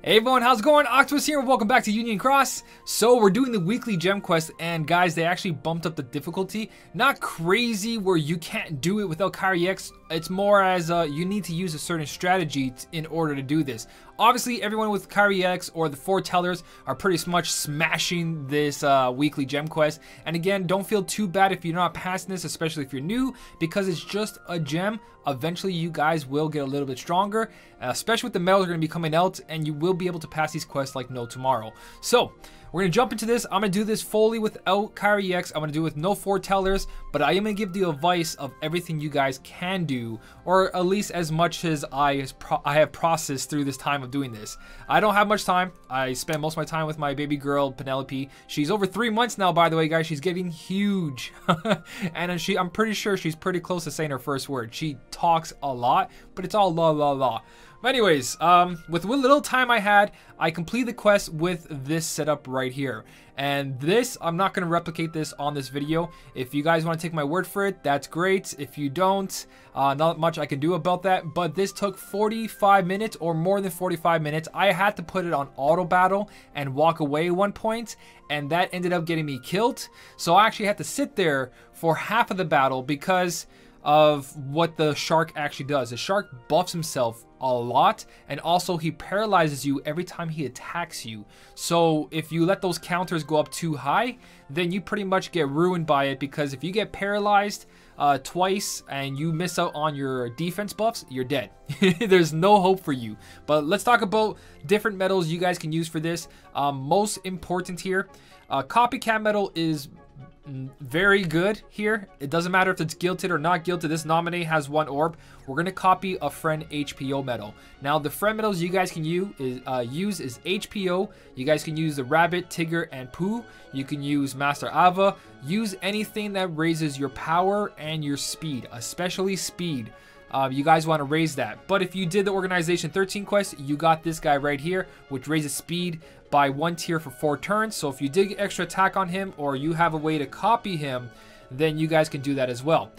Hey everyone, how's it going? Octopus here, welcome back to Union Cross. So we're doing the weekly gem quest, and guys, they actually bumped up the difficulty. Not crazy where you can't do it without Kairi X. It's more as you need to use a certain strategy in order to do this. Obviously, everyone with Kairi X or the Foretellers are pretty much smashing this weekly gem quest. And again, don't feel too bad if you're not passing this, especially if you're new, because it's just a gem. Eventually, you guys will get a little bit stronger, especially with the medals are going to be coming out, and you will be able to pass these quests like no tomorrow. So, we're going to jump into this. I'm going to do this fully without Kairi X. I'm going to do it with no Foretellers, but I am going to give the advice of everything you guys can do, or at least as much as I have processed through this time of doing this. I don't have much time. I spend most of my time with my baby girl, Penelope. She's over 3 months now, by the way, guys. She's getting huge. And I'm pretty sure she's pretty close to saying her first word. She talks a lot, but it's all la la la. But anyways, with what little time I had, I completed the quest with this setup right here. And this, I'm not going to replicate this on this video. If you guys want to take my word for it, that's great. If you don't, not much I can do about that. But this took 45 minutes or more than 45 minutes. I had to put it on auto battle and walk away at one point, and that ended up getting me killed. So I actually had to sit there for half of the battle because of what the shark actually does. The shark buffs himself a lot, and also he paralyzes you every time he attacks you. So if you let those counters go up too high, then you pretty much get ruined by it, because if you get paralyzed twice and you miss out on your defense buffs, you're dead. There's no hope for you. But let's talk about different medals you guys can use for this. Most important here, copycat medal is very good here. It doesn't matter if it's gilded or not gilded. This nominee has 1 orb. We're going to copy a friend HPO medal. Now, the friend medals you guys can use is HPO. You guys can use the Rabbit, Tigger, and Pooh. You can use Master Ava. Use anything that raises your power and your speed, especially speed. You guys want to raise that. But if you did the Organization 13 quest, you got this guy right here, which raises speed by 1 tier for 4 turns. So if you did get extra attack on him, or you have a way to copy him, then you guys can do that as well.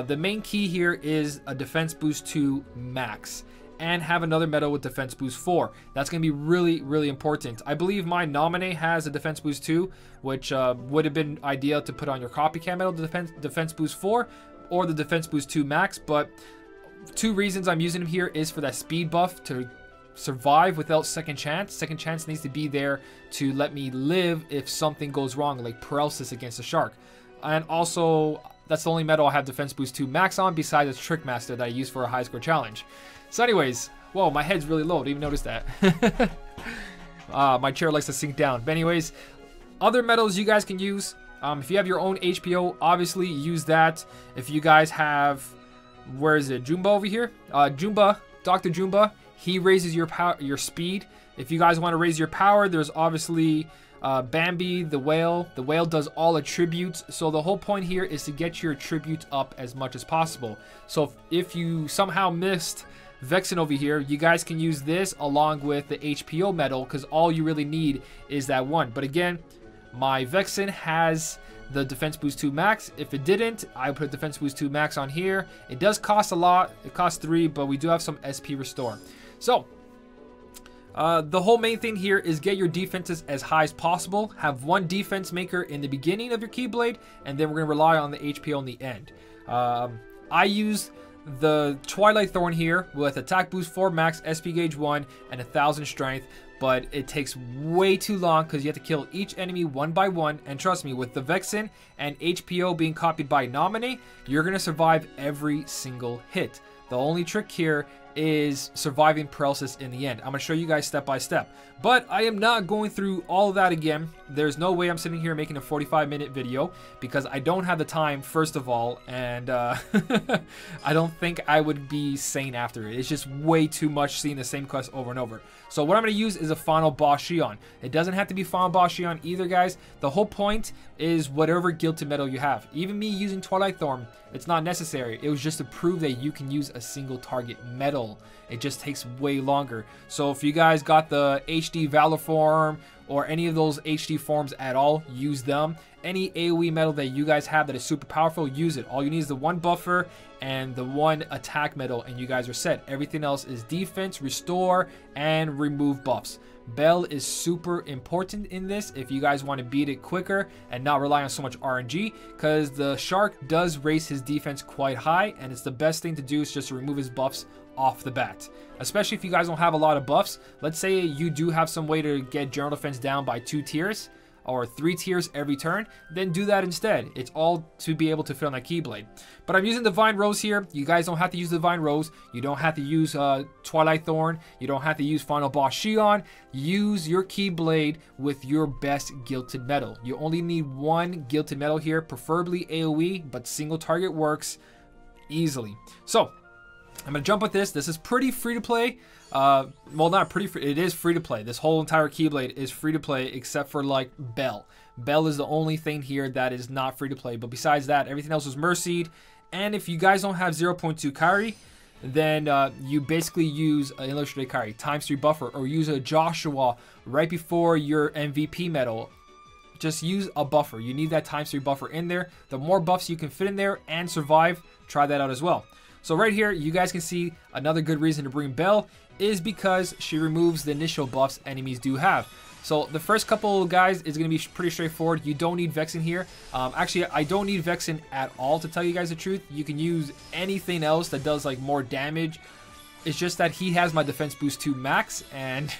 The main key here is a defense boost 2 max, and have another medal with defense boost 4. That's going to be really, really important. I believe my nominee has a defense boost 2, which would have been ideal to put on your copycat medal, the defense boost 4, or the defense boost 2 max. But 2 reasons I'm using him here is for that speed buff to survive without second chance. Second chance needs to be there to let me live if something goes wrong, like paralysis against a shark. And also, that's the only medal I have defense boost 2 max on, besides the trick master that I use for a high score challenge. So anyways, whoa, my head's really low. Didn't even notice that. My chair likes to sink down. But anyways, other medals you guys can use. If you have your own HPO, obviously use that. If you guys have, where is it, Jumba over here? Jumba, Dr. Jumba, he raises your power, your speed. If you guys want to raise your power, there's obviously Bambi, the whale. The whale does all attributes. So the whole point here is to get your attributes up as much as possible. So if you somehow missed Vexen over here, you guys can use this along with the HPO medal, because all you really need is that one. But again, my Vexen has the defense boost 2 max. If it didn't, I put defense boost 2 max on here. It does cost a lot. It costs 3, but we do have some SP restore. So the whole main thing here is get your defenses as high as possible. Have 1 defense maker in the beginning of your Keyblade, and then we're going to rely on the HPO in the end. I use the Twilight Thorn here with attack boost 4 max, SP gauge 1, and 1000 strength. But it takes way too long because you have to kill each enemy one by one. And trust me, with the Vexen and HPO being copied by nominee, you're going to survive every single hit. The only trick here is surviving paralysis in the end. I'm going to show you guys step by step. But I am not going through all of that again. There's no way I'm sitting here making a 45-minute video, because I don't have the time, first of all, and I don't think I would be sane after it. It's just way too much seeing the same quest over and over. So what I'm going to use is a final boss Shion. It doesn't have to be final boss Shion either, guys. The whole point is whatever gilded medal you have. Even me using Twilight Thorn, it's not necessary. It was just to prove that you can use a single target medal. It just takes way longer. So if you guys got the HD Valor form or any of those HD forms at all, use them. Any AoE medal that you guys have that is super powerful, use it. All you need is the one buffer and the one attack medal, and you guys are set. Everything else is defense, restore, and remove buffs. Bell is super important in this if you guys want to beat it quicker and not rely on so much RNG, because the shark does raise his defense quite high, and it's the best thing to do is just to remove his buffs off the bat. Especially if you guys don't have a lot of buffs. Let's say you do have some way to get general defense down by 2 tiers or 3 tiers every turn, then do that instead. It's all to be able to fit on that Keyblade. But I'm using Divine Rose here. You guys don't have to use Divine Rose. You don't have to use Twilight Thorn. You don't have to use Final Boss Shion. Use your Keyblade with your best Gilted Metal. You only need one Gilted Metal here, preferably AoE, but single target works easily. So I'm going to jump with this. This is pretty free to play. Well, not pretty free. It is free to play. This whole entire Keyblade is free to play except for like Bell. Bell is the only thing here that is not free to play. But besides that, everything else is mercied. And if you guys don't have 0.2 Kairi, then you basically use an Illustrated Kairi, ×3 buffer, or use a Joshua right before your MVP medal. Just use a buffer. You need that ×3 buffer in there. The more buffs you can fit in there and survive, try that out as well. So right here, you guys can see another good reason to bring Bell is because she removes the initial buffs enemies do have. So the first couple guys is going to be pretty straightforward. You don't need Vexen here. Actually, I don't need Vexen at all, to tell you guys the truth. You can use anything else that does like more damage. It's just that he has my defense boost to max, and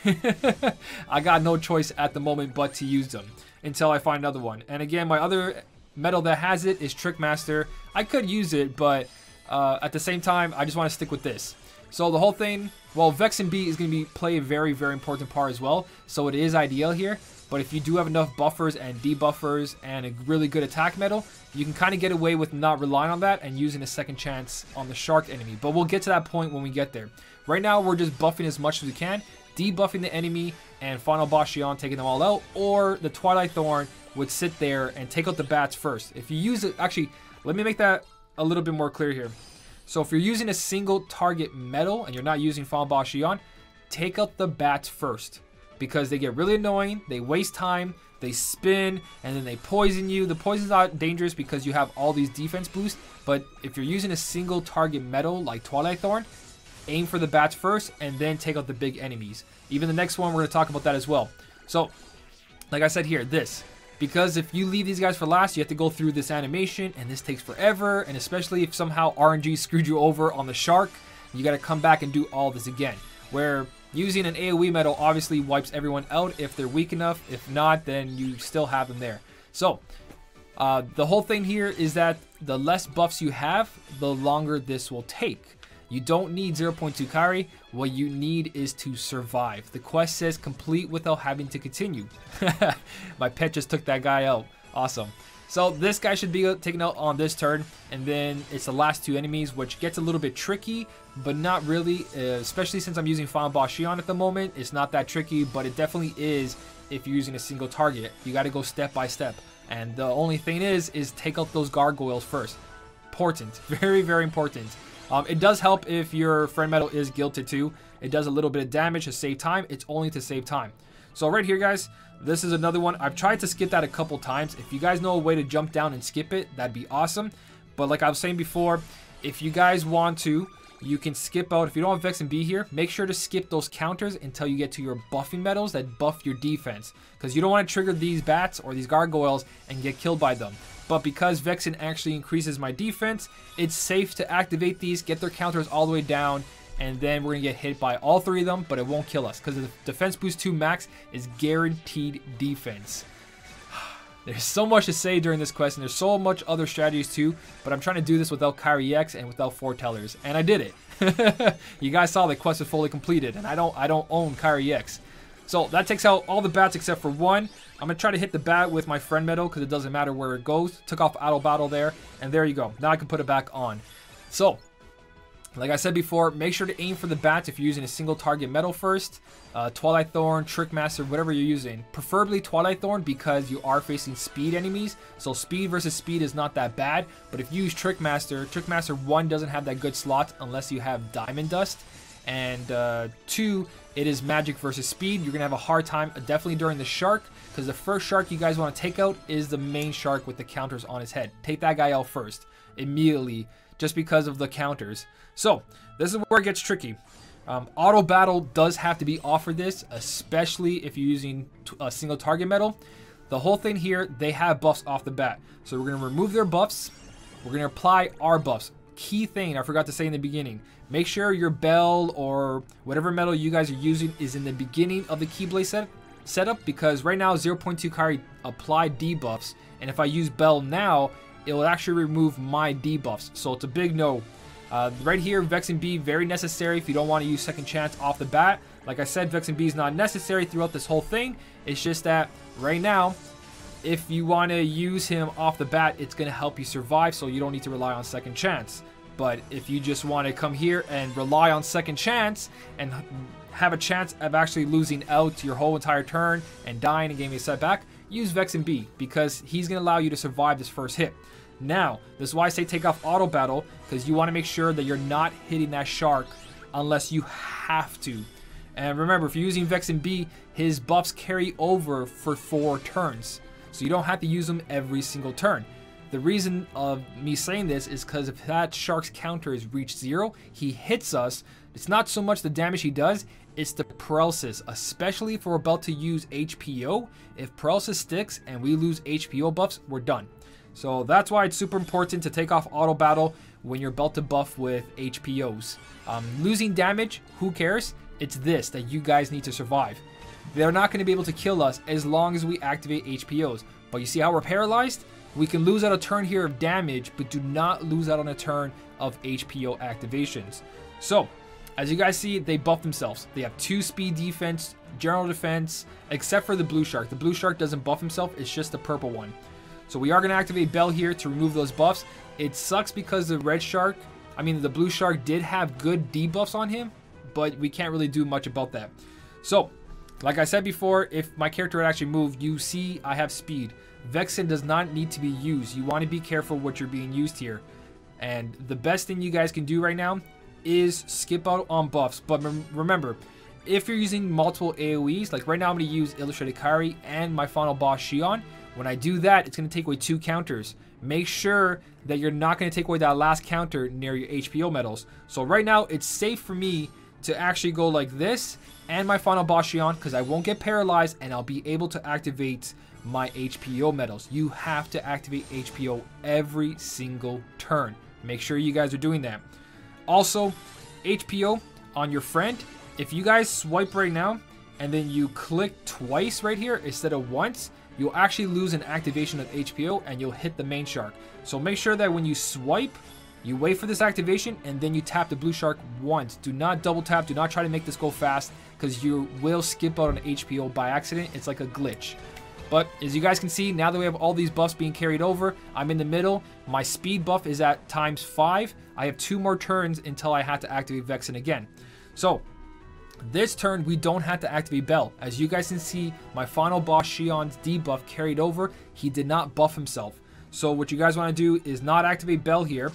I got no choice at the moment but to use them until I find another one. And again, my other medal that has it is Trickmaster. I could use it, but at the same time, I just want to stick with this. So the whole thing, well, Vexen B is going to play a very, very important part as well. So it is ideal here. But if you do have enough buffers and debuffers and a really good attack medal, you can kind of get away with not relying on that and using a second chance on the shark enemy. But we'll get to that point when we get there. Right now, we're just buffing as much as we can, debuffing the enemy and Final Boss Shion, taking them all out. Or the Twilight Thorn would sit there and take out the bats first. If you use it, actually, let me make that a little bit more clear here. So if you're using a single target medal and you're not using Final Boss Shion, take out the bats first, because they get really annoying, they waste time, they spin, and then they poison you. The poison's not dangerous because you have all these defense boosts, but if you're using a single target medal like Twilight Thorn, aim for the bats first and then take out the big enemies. Even the next one, we're going to talk about that as well. So like I said here, because if you leave these guys for last, you have to go through this animation, and this takes forever, and especially if somehow RNG screwed you over on the shark, you got to come back and do all this again. Where using an AoE medal obviously wipes everyone out if they're weak enough. If not, then you still have them there. So the whole thing here is that the less buffs you have, the longer this will take. You don't need 0.2 Kairi. What you need is to survive. The quest says complete without having to continue. My pet just took that guy out. Awesome. So this guy should be taken out on this turn, and then it's the last 2 enemies, which gets a little bit tricky, but not really, especially since I'm using Final Boss Shion at the moment. It's not that tricky, but it definitely is if you're using a single target. You got to go step by step, and the only thing is take out those gargoyles first. Important. Very, very important. It does help if your friend medal is gilted too. It does a little bit of damage to save time. It's only to save time. So right here, guys, this is another one. I've tried to skip that a couple times. If you guys know a way to jump down and skip it, that'd be awesome. But like I was saying before, if you guys want to, you can skip out. If you don't have Vex and B here, make sure to skip those counters until you get to your buffing medals that buff your defense. Because you don't want to trigger these bats or these gargoyles and get killed by them. But because Vexen actually increases my defense, it's safe to activate these, get their counters all the way down, and then we're going to get hit by all 3 of them, but it won't kill us because the defense boost 2 max is guaranteed defense. There's so much to say during this quest, and there's so much other strategies too, but I'm trying to do this without Kairi X and without Foretellers, and I did it. You guys saw the quest was fully completed, and I don't own Kairi X. So that takes out all the bats except for one. I'm going to try to hit the bat with my friend medal because it doesn't matter where it goes. Took off Idle Battle there, and there you go. Now I can put it back on. So, like I said before, make sure to aim for the bats if you're using a single target medal first. Twilight Thorn, Trickmaster, whatever you're using. Preferably Twilight Thorn because you are facing speed enemies. So speed versus speed is not that bad. But if you use Trickmaster, Trickmaster 1 doesn't have that good slot unless you have Diamond Dust. and 2, it is magic versus speed. You're gonna have a hard time definitely during the shark, because the first shark you guys want to take out is the main shark with the counters on his head. Take that guy out first immediately, just because of the counters. So this is where it gets tricky. Auto battle does have to be off for this, especially if you're using a single target medal. The whole thing here, they have buffs off the bat, so we're gonna remove their buffs. We're gonna apply our buffs. Key thing I forgot to say in the beginning, make sure your bell or whatever medal you guys are using is in the beginning of the Keyblade setup, because right now 0.2 Kairi applied debuffs, and if I use bell now, it will actually remove my debuffs, so it's a big no. Right here, Vex and B, very necessary if you don't want to use second chance off the bat. Like I said, Vex and B is not necessary throughout this whole thing. It's just that right now, if you want to use him off the bat, it's going to help you survive, so you don't need to rely on second chance. But if you just want to come here and rely on second chance and have a chance of actually losing out your whole entire turn and dying and getting a setback, use Vex and B, because he's going to allow you to survive this first hit. Now, this is why I say take off auto battle, because you want to make sure that you're not hitting that shark unless you have to. And remember, if you're using Vex and B, his buffs carry over for 4 turns. So you don't have to use them every single turn. The reason of me saying this is because if that shark's counter is reached 0, he hits us. It's not so much the damage he does, it's the paralysis, especially if we're about to use HPO. If paralysis sticks and we lose HPO buffs, we're done. So that's why it's super important to take off auto battle when you're about to buff with HPOs. Losing damage, who cares? It's this that you guys need to survive. They're not going to be able to kill us as long as we activate HPOs. But you see how we're paralyzed? We can lose out a turn here of damage, but do not lose out on a turn of HPO activations. So, as you guys see, they buff themselves. They have 2 speed defense, general defense, except for the blue shark. The blue shark doesn't buff himself, it's just the purple one. So we are going to activate Bell here to remove those buffs. It sucks because the blue shark did have good debuffs on him, but we can't really do much about that. So, like I said before, if my character had actually moved, you see I have speed. Vexen does not need to be used. You want to be careful what you're being used here. And the best thing you guys can do right now is skip out on buffs. But remember, if you're using multiple AoEs, like right now I'm going to use Illustrated Kairi and my final boss Shion. When I do that, it's going to take away 2 counters. Make sure that you're not going to take away that last counter near your HPO medals. So right now, it's safe for me to actually go like this and my final boss Shion, because I won't get paralyzed and I'll be able to activate my HPO medals. You have to activate HPO every single turn. Make sure you guys are doing that. Also, HPO on your friend, if you guys swipe right now and then you click twice right here instead of once, you'll actually lose an activation of HPO and you'll hit the main shark. So make sure that when you swipe, you wait for this activation and then you tap the blue shark once. Do not double tap. Do not try to make this go fast, because you will skip out on HPO by accident. It's like a glitch. But as you guys can see, now that we have all these buffs being carried over, I'm in the middle. My speed buff is at ×5. I have 2 more turns until I have to activate Vexen again. So this turn, we don't have to activate Bell. As you guys can see, my final boss Shion's debuff carried over. He did not buff himself. So what you guys want to do is not activate Bell here.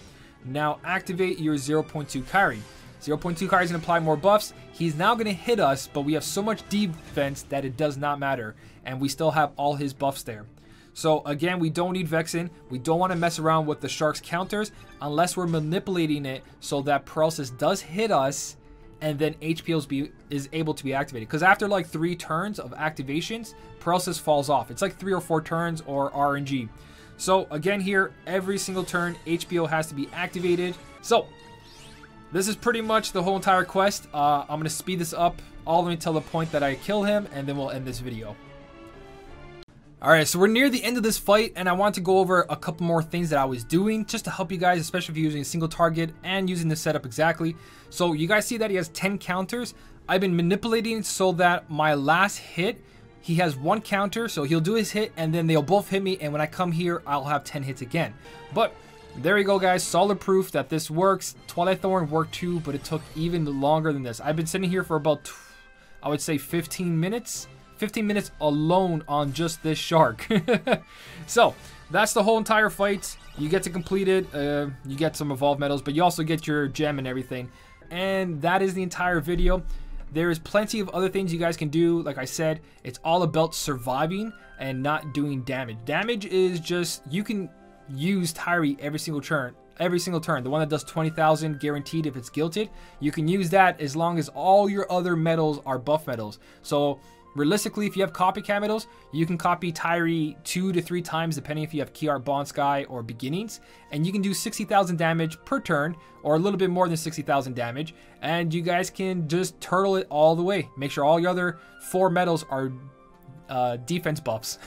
Now activate your 0.2 Kairi. 0.2 Kairi is going to apply more buffs. He's now going to hit us, but we have so much defense that it does not matter. And we still have all his buffs there. So again, we don't need Vexen. We don't want to mess around with the shark's counters unless we're manipulating it so that paralysis does hit us and then HPO is able to be activated. Because after like 3 turns of activations, paralysis falls off. It's like 3 or 4 turns or RNG. So again here, every single turn, HPO has to be activated. So this is pretty much the whole entire quest. I'm going to speed this up all the way until the point that I kill him, and then we'll end this video. Alright, so we're near the end of this fight, and I want to go over a couple more things that I was doing just to help you guys, especially if you're using a single target and using the setup exactly. So you guys see that he has 10 counters. I've been manipulating so that my last hit, he has 1 counter, so he'll do his hit and then they'll both hit me, and when I come here, I'll have 10 hits again. But there you go, guys. Solid proof that this works. Twilight Thorn worked too, but it took even longer than this. I've been sitting here for about, I would say 15 minutes. 15 minutes alone on just this shark. So that's the whole entire fight. You get to complete it. You get some evolved medals, but you also get your gem and everything. and that is the entire video. There is plenty of other things you guys can do. Like I said, it's all about surviving and not doing damage. Damage is just, you can use Kairi every single turn. The one that does 20,000 guaranteed if it's guilted. You can use that as long as all your other medals are buff medals. So realistically, if you have copycat medals, you can copy Kairi 2 to 3 times depending if you have Key Art Bond Sky or Beginnings, and you can do 60,000 damage per turn, or a little bit more than 60,000 damage, and you guys can just turtle it all the way. Make sure all your other 4 medals are defense buffs.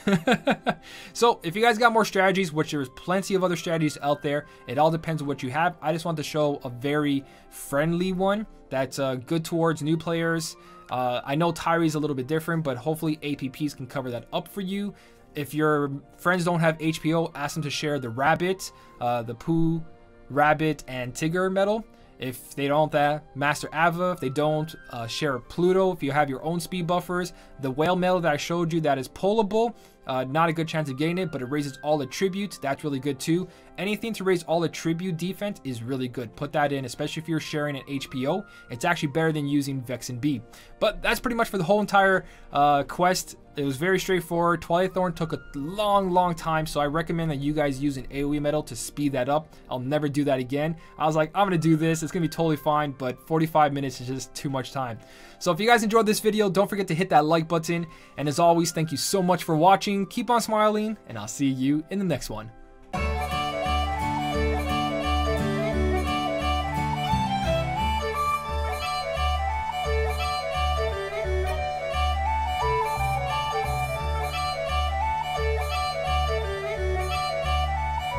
So if you guys got more strategies, which there's plenty of other strategies out there, it all depends on what you have. I just want to show a very friendly one that's good towards new players. I know Kairi is a little bit different, but hopefully APPs can cover that up for you. If your friends don't have HPO, ask them to share the Rabbit, the Pooh, Rabbit, and Tigger medal. If they don't, that Master Ava. If they don't, share Pluto. If you have your own speed buffers, the Whale medal that I showed you that is pullable, not a good chance of getting it, but it raises all attributes. That's really good too. Anything to raise all attribute defense is really good. Put that in, especially if you're sharing an HPO. It's actually better than using Vex and B. But that's pretty much for the whole entire quest. It was very straightforward. Twilight Thorn took a long time, so I recommend that you guys use an AoE medal to speed that up. I'll never do that again. I was like, I'm gonna do this. It's gonna be totally fine, but 45 minutes is just too much time. So if you guys enjoyed this video, don't forget to hit that like button. And as always, thank you so much for watching. Keep on smiling, and I'll see you in the next one.